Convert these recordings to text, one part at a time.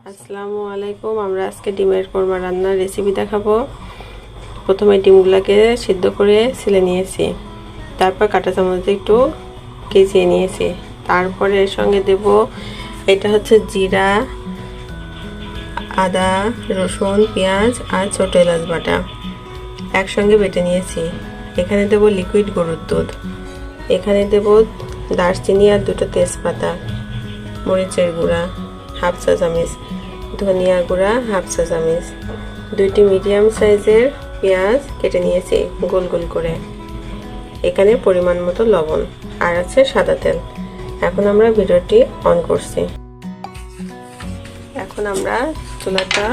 আসসালামু আলাইকুম। আমরা আজকে ডিমের কোরমা রান্নার রেসিপি দেখাবো। প্রথমে ডিমগুলোকে সিদ্ধ করে ছিলে নিয়েছি, তারপর কাঁটা চামচ একটু কেচিয়ে নিয়েছি। তারপরে এর সঙ্গে দেব, এটা হচ্ছে জিরা, আদা, রসুন, পেঁয়াজ আর ছোট এলাচ বাটা একসঙ্গে বেটে নিয়েছি। এখানে দেব লিকুইড গরুর দুধ, এখানে দেব দারচিনি আর দুটো তেজপাতা, মরিচের গুঁড়া হাফ চা চামচ, ধনিয়া গুঁড়া হাফ চা চামচ, দুইটি মিডিয়াম সাইজের পেঁয়াজ কেটে নিয়েছি গোল গোল করে, এখানে পরিমাণ মতো লবণ আর আছে সাদা তেল। এখন আমরা ভিডিওটি অন করছি। এখন আমরা চুলাটা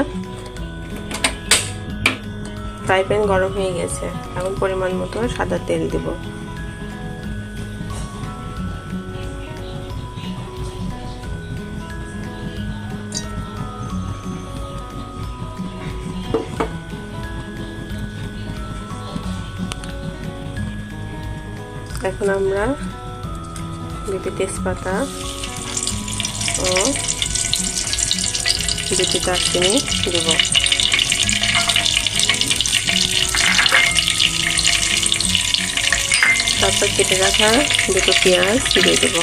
ফ্রাই প্যান গরম হয়ে গেছে, এখন পরিমাণ মতো সাদা তেল দিব। এখন আমরা দুটি তেজপাতা ও দুটি দারচিনি দেব। তারপর কেটে রাখা দুটো পেঁয়াজ দিয়ে দেব।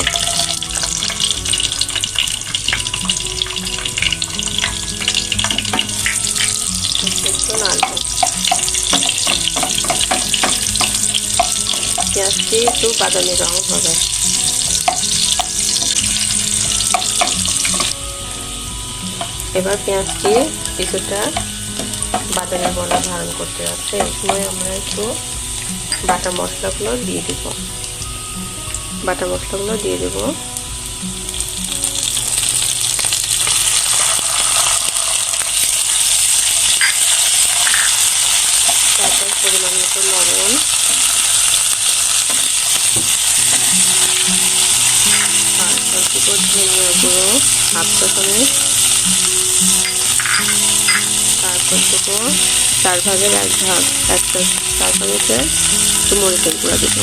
একটু নাড়ব, পেঁয়াজটি একটু বাদামি রং হবে। এবার পেঁয়াজটি কিছুটা বাদামি বর্ণ ধারণ করতে যাচ্ছে। এই সময় আমরা একটু বাটা মশলাগুলো দিয়ে দেব। তারপর পরিমাণ মতো লবণ, ধনিয়া গুঁড়ো হাফ চা চামচ, তারপর দেবো 1/4 এক চা চামচের একটু মরিচের গুঁড়া দেব।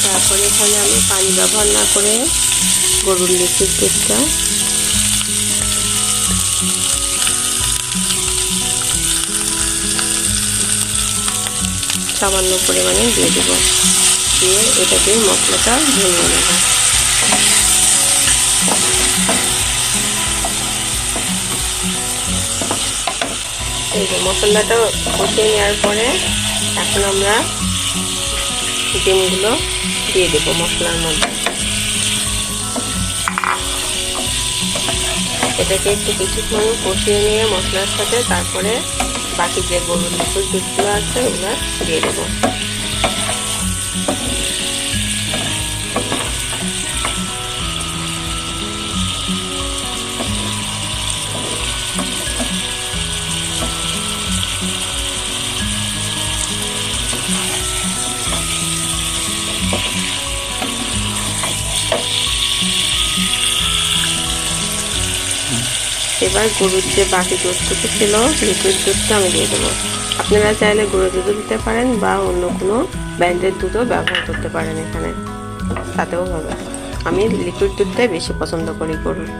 তারপরে এখানে আমি পানি ব্যবহার না করে গরুর লিকুইড দুধটা সামান্য পরিমাণে দিয়ে দেব, দিয়ে এটাকে মশলাটা ভেঙে নেব। এই যে মশলাটা কষিয়ে নেওয়ার পরে এখন আমরা ডিমগুলো দিয়ে দেব মশলার মধ্যে। এটাকে একটু কিছুক্ষণ কষিয়ে নিয়ে মশলার সাথে তারপরে বাকি যে গরুর লিকুইড দুধগুলো আছে ওগুলো দিয়ে দেবো। এবার গরুর যে বাকি দুধটুকু ছিল লিকুইড দুধটা আমি দিয়ে দেবো। আপনারা চাইলে গরুর দুধও দিতে পারেন বা অন্য কোনো ব্র্যান্ডের দুধও ব্যবহার করতে পারেন, এখানে তাতেও হবে। আমি লিকুইড দুধটাই বেশি পছন্দ করি গরুর।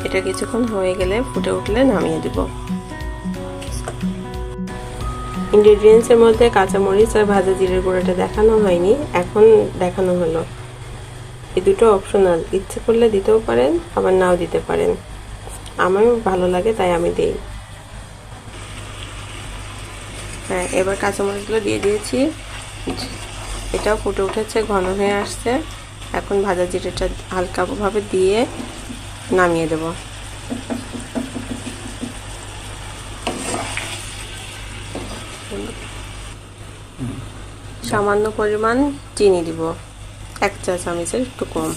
এটা কিছুক্ষণ হয়ে গেলে ফুটে উঠলে নামিয়ে দেব। ইনগ্রেডিয়েন্টসের মধ্যে কাঁচামরিচ আর ভাজা জিরের গুঁড়োটা দেখানো হয়নি, এখন দেখানো হলো। এই দুটো অপশনাল, ইচ্ছে করলে দিতেও পারেন আবার নাও দিতে পারেন। আমার ভালো লাগে তাই আমি দিই। হ্যাঁ, এবার কাঁচামরিচগুলো দিয়ে দিয়েছি, এটাও ফুটে উঠেছে, ঘন হয়ে আসছে। এখন ভাজা জিরেটা হালকাভাবে দিয়ে নামিয়ে দেব। সামান্য পরিমাণ চিনি দিব, 1 চা চামচের একটু কম।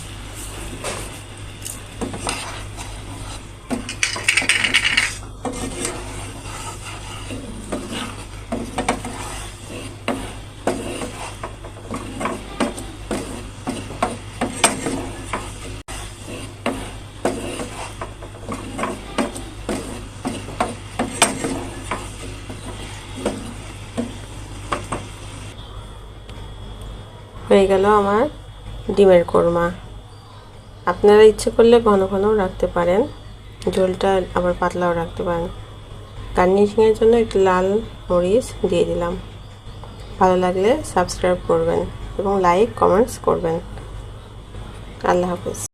হয়ে গেল আমার ডিমের কোরমা। আপনারা ইচ্ছে করলে ঘন ঘনও রাখতে পারেন, ঝোলটা আবার পাতলাও রাখতে পারেন। গার্নিশিংয়ের জন্য একটু লাল মরিচ দিয়ে দিলাম। ভালো লাগলে সাবস্ক্রাইব করবেন এবং লাইক কমেন্টস করবেন। আল্লাহ হাফেজ।